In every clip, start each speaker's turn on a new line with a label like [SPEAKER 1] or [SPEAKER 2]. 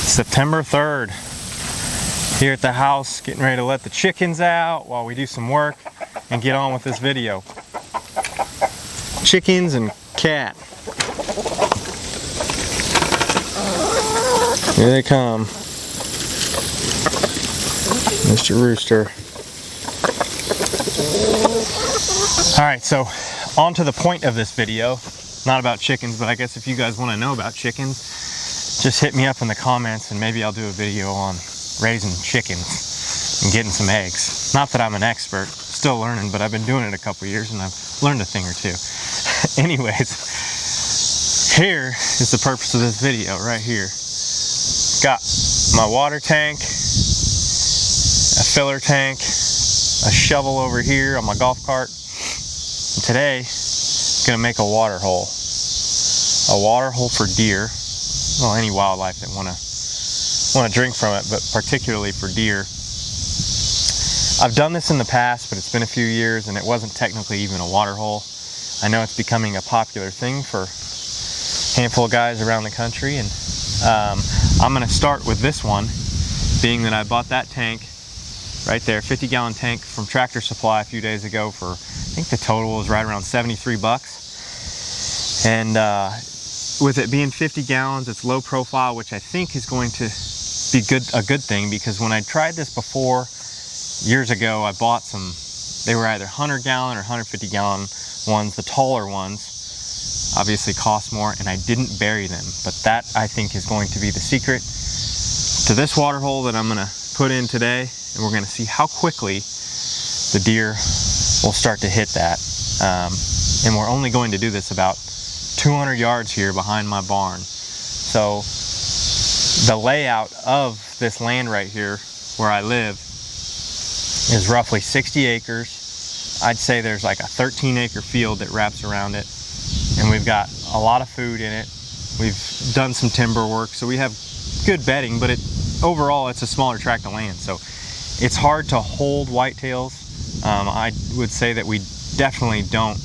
[SPEAKER 1] September 3rd, here at the house, getting ready to let the chickens out while we do some work and get on with this video. Chickens and cat. Here they come. Mr. Rooster. Alright, so on to the point of this video. Not about chickens, but I guess if you guys want to know about chickens, just hit me up in the comments and maybe I'll do a video on raising chickens and getting some eggs. Not that I'm an expert, still learning, but I've been doing it a couple years and I've learned a thing or two. Anyways, here is the purpose of this video right here. Got my water tank, a filler tank, a shovel over here on my golf cart. And today, I'm gonna make a water hole. A water hole for deer. Well, any wildlife that wanna drink from it, but particularly for deer. I've done this in the past, but it's been a few years and it wasn't technically even a water hole. I know it's becoming a popular thing for a handful of guys around the country, and I'm gonna start with this one, being that I bought that tank right there, 50-gallon tank from Tractor Supply a few days ago for, I think the total was right around 73 bucks. And with it being 50 gallons, it's low profile, which I think is going to be a good thing, because when I tried this before, years ago, I bought some, they were either 100-gallon or 150-gallon ones. The taller ones obviously cost more, and I didn't bury them. But that, I think, is going to be the secret to this water hole that I'm gonna put in today, and we're gonna see how quickly the deer will start to hit that. And we're only going to do this about 200 yards here behind my barn. So the layout of this land right here where I live is roughly 60 acres. I'd say there's like a 13-acre field that wraps around it, and we've got a lot of food in it. We've done some timber work, so we have good bedding, but overall it's a smaller tract of land, so it's hard to hold whitetails. I would say that we definitely don't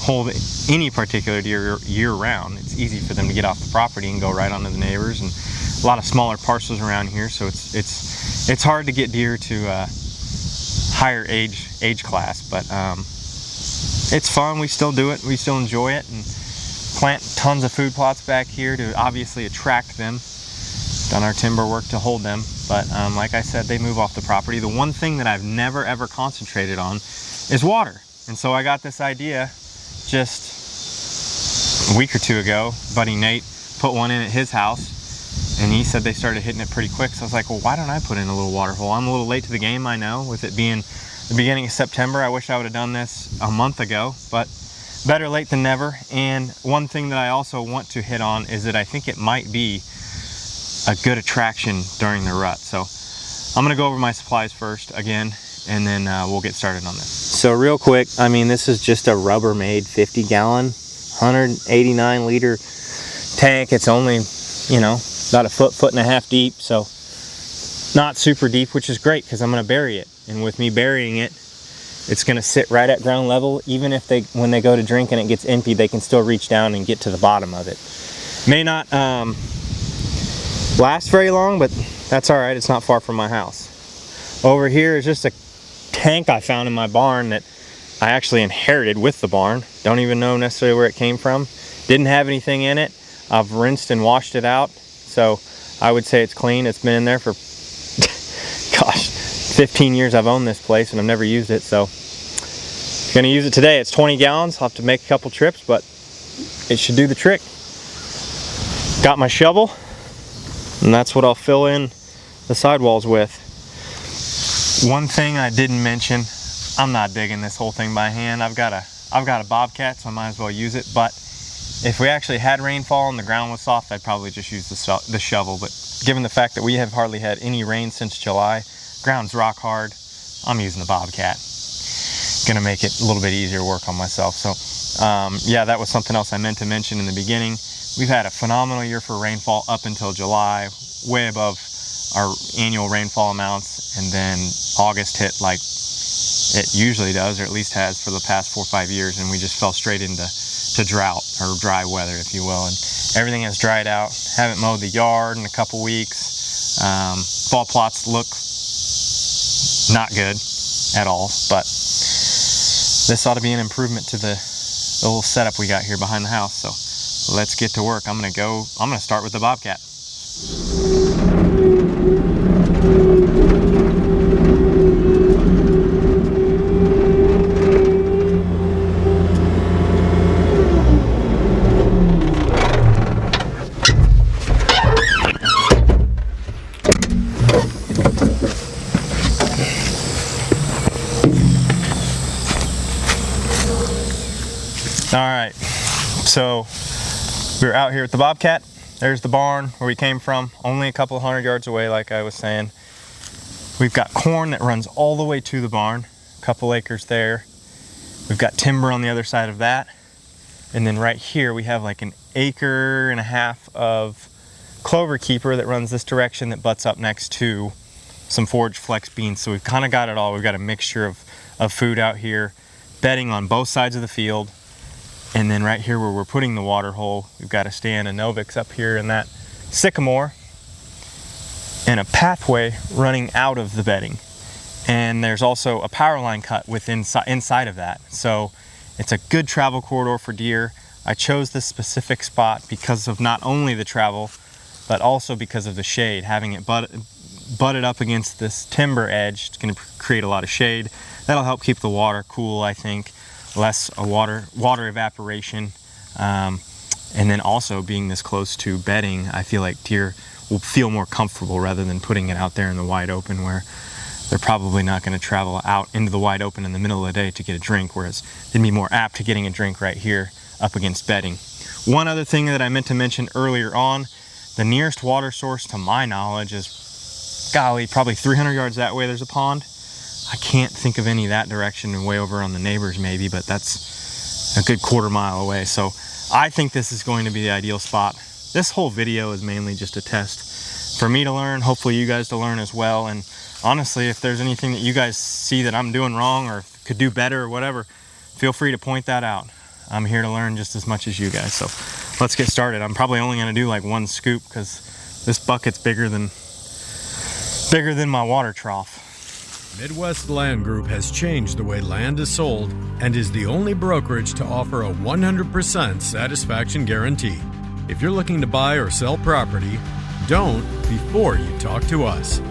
[SPEAKER 1] hold any particular deer year-round. It's easy for them to get off the property and go right onto the neighbors, and a lot of smaller parcels around here, so it's hard to get deer to higher age class, but it's fun. We still do it, we still enjoy it, and plant tons of food plots back here to obviously attract them. Done our timber work to hold them, but like I said, they move off the property. The one thing that I've never ever concentrated on is water, and so I got this idea just a week or two ago. Buddy Nate put one in at his house, and he said they started hitting it pretty quick, so I was like, well, why don't I put in a little water hole? I'm a little late to the game, I know, with it being the beginning of September. I wish I would have done this a month ago, but better late than never. And one thing that I also want to hit on is that I think it might be a good attraction during the rut. So I'm gonna go over my supplies first again, and then we'll get started on this. So real quick, I mean, this is just a Rubbermaid 50-gallon, 189-liter tank. It's only, you know, about a foot and a half deep, so not super deep, which is great because I'm gonna bury it. And with me burying it, it's gonna sit right at ground level. Even if when they go to drink and it gets empty, they can still reach down and get to the bottom of it. May not last very long, but that's all right. It's not far from my house. Over here is just a tank I found in my barn that I actually inherited with the barn. Don't even know necessarily where it came from. Didn't have anything in it. I've rinsed and washed it out, so I would say it's clean. It's been in there for gosh, 15 years I've owned this place and I've never used it, so I'm gonna use it today. It's 20 gallons. I'll have to make a couple trips, but it should do the trick. Got my shovel, and that's what I'll fill in the sidewalls with. One thing I didn't mention, I'm not digging this whole thing by hand. I've got a Bobcat, so I might as well use it, but if we actually had rainfall and the ground was soft, I'd probably just use the shovel. But given the fact that we have hardly had any rain since July, ground's rock hard, I'm using the Bobcat. Gonna make it a little bit easier to work on myself. So yeah, that was something else I meant to mention in the beginning. We've had a phenomenal year for rainfall up until July, way above our annual rainfall amounts, and then August hit like it usually does, or at least has for the past 4 or 5 years, and we just fell straight into drought, or dry weather, if you will. Everything has dried out. Haven't mowed the yard in a couple weeks. Fall plots look not good at all, but this ought to be an improvement to the little setup we got here behind the house. So let's get to work. I'm gonna start with the Bobcat. All right, so we're out here with the Bobcat. There's the barn where we came from, only a couple of 100 yards away, like I was saying. We've got corn that runs all the way to the barn, a couple acres there. We've got timber on the other side of that. And then right here, we have like an 1.5 acres of clover keeper that runs this direction that butts up next to some forage flex beans. So we've kind of got it all. We've got a mixture of food out here, bedding on both sides of the field. And then right here where we're putting the water hole, we've got a stand of Novix up here in that sycamore and a pathway running out of the bedding. And there's also a power line cut inside of that. So it's a good travel corridor for deer. I chose this specific spot because of not only the travel, but also because of the shade. Having it butted up against this timber edge, it's gonna create a lot of shade. That'll help keep the water cool, I think. Less water evaporation, and then also being this close to bedding, I feel like deer will feel more comfortable rather than putting it out there in the wide open where they're probably not going to travel out into the wide open in the middle of the day to get a drink, whereas they'd be more apt to getting a drink right here up against bedding. One other thing that I meant to mention earlier on, the nearest water source to my knowledge is, golly, probably 300 yards that way there's a pond. I can't think of any that direction, and way over on the neighbors maybe, but that's a good 1/4 mile away. So I think this is going to be the ideal spot. This whole video is mainly just a test for me to learn, hopefully you guys to learn as well. And honestly, if there's anything that you guys see that I'm doing wrong or could do better or whatever, feel free to point that out. I'm here to learn just as much as you guys. So let's get started. I'm probably only gonna do like 1 scoop because this bucket's bigger than my water trough.
[SPEAKER 2] Midwest Land Group has changed the way land is sold and is the only brokerage to offer a 100% satisfaction guarantee. If you're looking to buy or sell property, don't before you talk to us.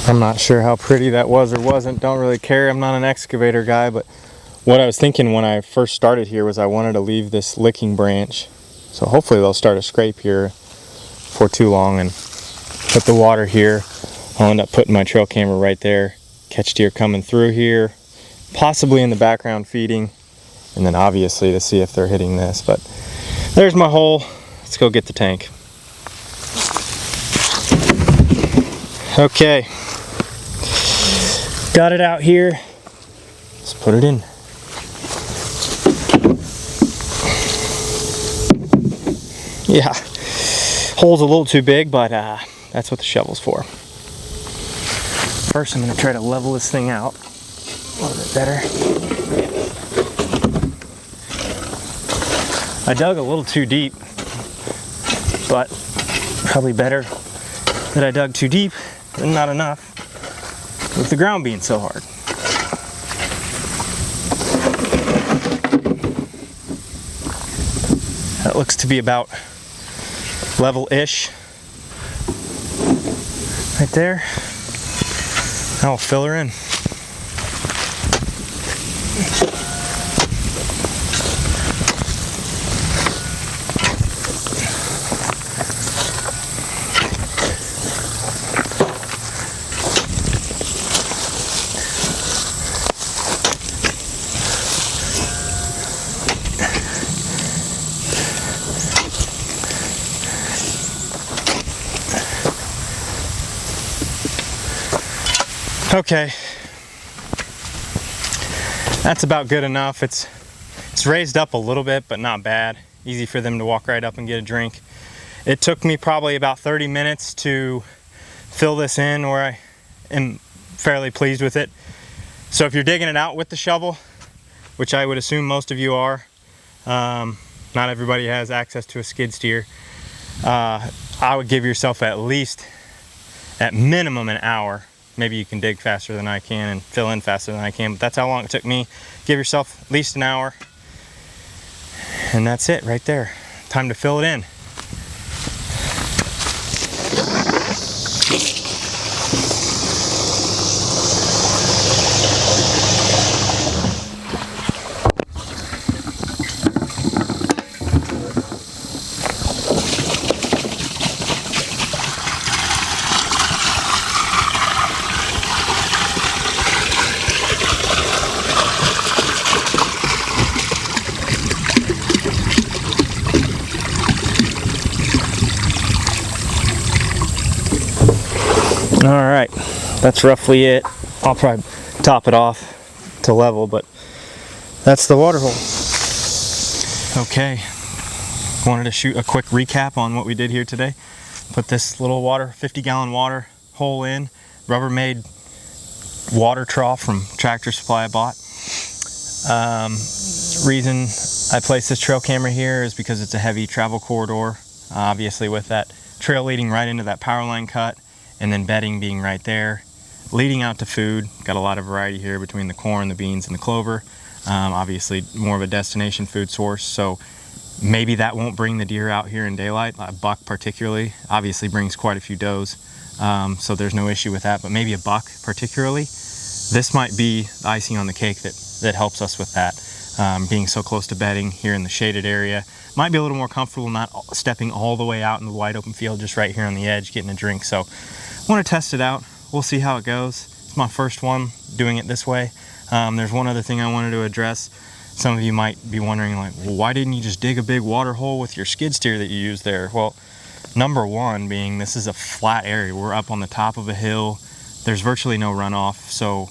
[SPEAKER 1] I'm not sure how pretty that was or wasn't, don't really care. I'm not an excavator guy, but what I was thinking when I first started here was I wanted to leave this licking branch. So hopefully they'll start a scrape here before too long and put the water here. I'll end up putting my trail camera right there, catch deer coming through here, possibly in the background feeding, and then obviously to see if they're hitting this. But there's my hole. Let's go get the tank. Okay, got it out here. Let's put it in. Yeah, hole's a little too big, but that's what the shovel's for. First, I'm gonna try to level this thing out a little bit better. I dug a little too deep, but probably better that I dug too deep than not enough with the ground being so hard. That looks to be about level-ish right there. I'll fill her in. Okay, that's about good enough. It's raised up a little bit, but not bad. Easy for them to walk right up and get a drink. It took me probably about 30 minutes to fill this in, where I am fairly pleased with it. So if you're digging it out with the shovel, which I would assume most of you are, not everybody has access to a skid steer, I would give yourself at least, at minimum, an hour. Maybe you can dig faster than I can and fill in faster than I can, but that's how long it took me. Give yourself at least an hour. And that's it right there. Time to fill it in. All right, that's roughly it. I'll probably top it off to level, but that's the water hole. Okay, wanted to shoot a quick recap on what we did here today. Put this little 50-gallon water hole in, Rubbermaid water trough from Tractor Supply I bought. Reason I placed this trail camera here is because it's a heavy travel corridor, obviously with that trail leading right into that power line cut, and then bedding being right there, leading out to food. Got a lot of variety here between the corn, the beans, and the clover. Obviously more of a destination food source, so maybe that won't bring the deer out here in daylight. A buck particularly obviously brings quite a few does, so there's no issue with that, but maybe a buck particularly, this might be the icing on the cake that helps us with that. Being so close to bedding here in the shaded area, might be a little more comfortable not stepping all the way out in the wide open field, just right here on the edge getting a drink. So I want to test it out. We'll see how it goes. It's my first one doing it this way. There's one other thing I wanted to address. Some of you might be wondering, like, well, why didn't you just dig a big water hole with your skid steer that you use there? Well, number one being this is a flat area. We're up on the top of a hill. There's virtually no runoff, so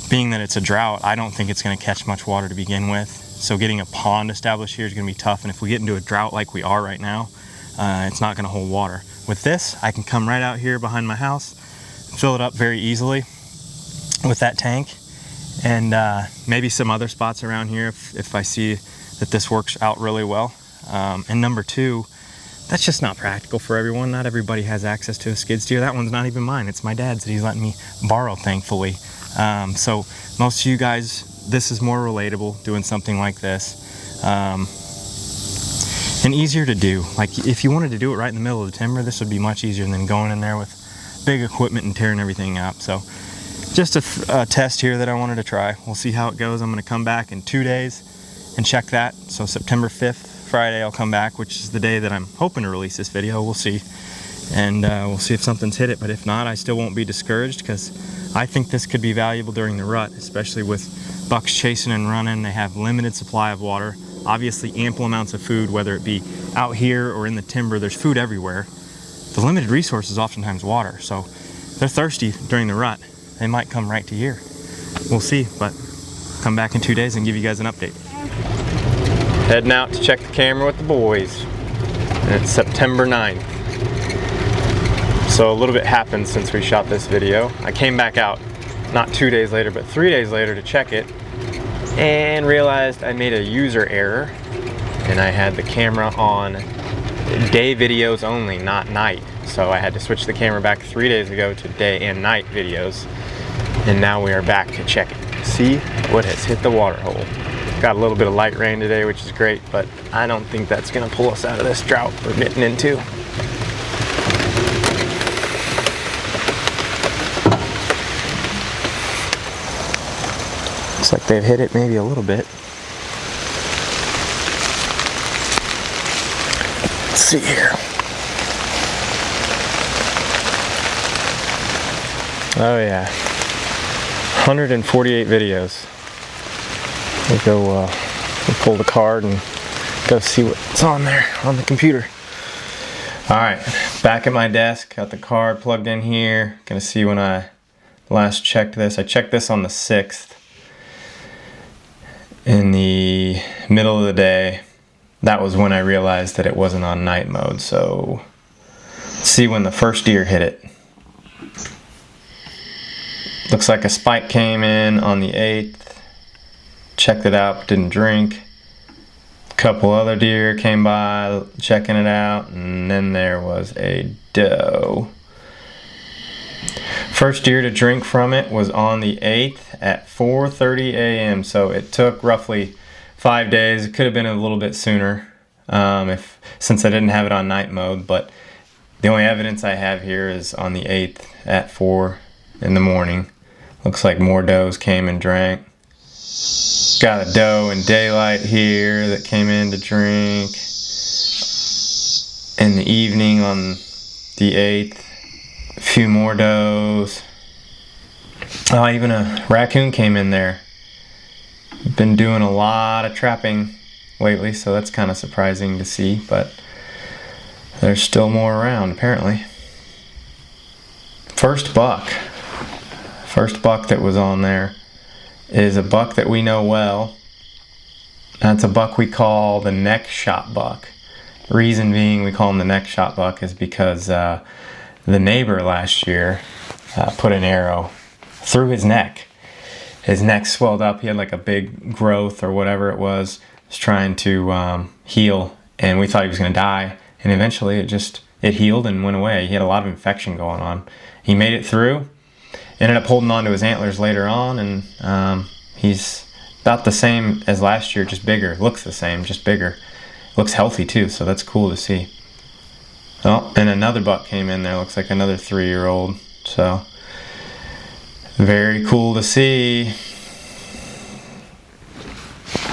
[SPEAKER 1] being that it's a drought, I don't think it's going to catch much water to begin with. So getting a pond established here is going to be tough, and if we get into a drought like we are right now, it's not going to hold water. With this, I can come right out here behind my house, fill it up very easily with that tank, and maybe some other spots around here if I see that this works out really well. And number two, that's just not practical for everyone. Not everybody has access to a skid steer. That one's not even mine. It's my dad's that he's letting me borrow, thankfully. So most of you guys, this is more relatable, doing something like this. And easier to do. Like if you wanted to do it right in the middle of the timber, this would be much easier than going in there with big equipment and tearing everything up. So just a test here that I wanted to try. We'll see how it goes. I'm going to come back in 2 days and check that. So September 5th, Friday, I'll come back, which is the day that I'm hoping to release this video. We'll see. And we'll see if something's hit it. But if not, I still won't be discouraged, because I think this could be valuable during the rut, especially with bucks chasing and running. They have limited supply of water. Obviously ample amounts of food, whether it be out here or in the timber. There's food everywhere. The limited resource is oftentimes water. So they're thirsty during the rut. They might come right to here. We'll see, but come back in 2 days and give you guys an update. Heading out to check the camera with the boys. And it's September 9th. So a little bit happened since we shot this video. I came back out not 2 days later, but 3 days later to check it, and realized I made a user error and I had the camera on day videos only, not night. So I had to switch the camera back 3 days ago to day and night videos. And now we are back to check it. See what has hit the water hole. Got a little bit of light rain today, which is great, but I don't think that's gonna pull us out of this drought we're getting into. Looks like they've hit it maybe a little bit. Let's see here. Oh yeah, 148 videos. We'll go we'll pull the card and go see what's on there on the computer. All right, back at my desk, got the card plugged in here. Gonna see when I last checked this. I checked this on the 6th in the middle of the day. That was when I realized that it wasn't on night mode. So let's see when the first deer hit it. Looks like a spike came in on the 8th. Checked it out, didn't drink. A couple other deer came by checking it out, and then there was a doe. First deer to drink from it was on the 8th at 4:30 a.m. So it took roughly 5 days. It could have been a little bit sooner since I didn't have it on night mode, but the only evidence I have here is on the 8th at 4 in the morning. Looks like more does came and drank. Got a doe in daylight here that came in to drink. In the evening on the 8th, a few more does. Oh, even a raccoon came in there. Been doing a lot of trapping lately, so that's kind of surprising to see, but there's still more around apparently. First buck that was on there is a buck that we know well. That's a buck we call the neck shot buck. Reason being we call him the neck shot buck is because the neighbor last year put an arrow through his neck. His neck swelled up. He had like a big growth or whatever it was. He was trying to heal, and we thought he was going to die. And eventually it healed and went away. He had a lot of infection going on. He made it through. Ended up holding on to his antlers later on, and he's about the same as last year, just bigger. Looks the same, just bigger. Looks healthy too, so that's cool to see. Oh, and another buck came in there. Looks like another 3-year-old. So very cool to see.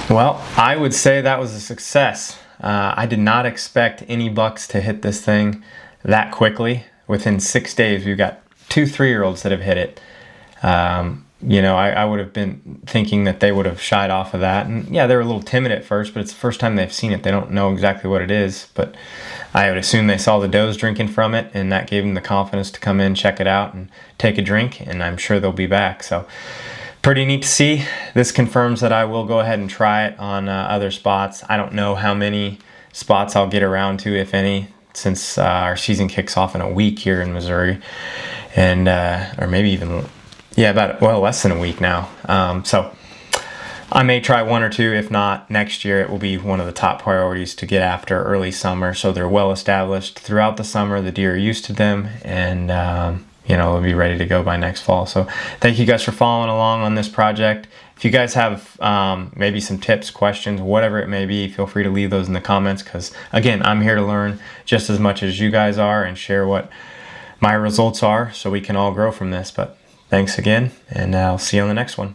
[SPEAKER 1] Well, I would say that was a success. I did not expect any bucks to hit this thing that quickly. Within 6 days, we've got 2 3-year-olds that have hit it. You know, I would have been thinking that they would have shied off of that. And yeah, they were a little timid at first, but it's the first time they've seen it. They don't know exactly what it is. But I would assume they saw the does drinking from it, and that gave them the confidence to come in, check it out, and take a drink. And I'm sure they'll be back. So pretty neat to see. This confirms that I will go ahead and try it on other spots. I don't know how many spots I'll get around to, if any, since our season kicks off in a week here in Missouri. And or maybe even less than a week now. So I may try 1 or 2. If not, next year it will be one of the top priorities to get after early summer, so they're well established throughout the summer. The deer are used to them, and you know, they'll be ready to go by next fall. So thank you guys for following along on this project. If you guys have maybe some tips, questions, whatever it may be, feel free to leave those in the comments, because again, I'm here to learn just as much as you guys are and share what my results are, so we can all grow from this. But thanks again, and I'll see you on the next one.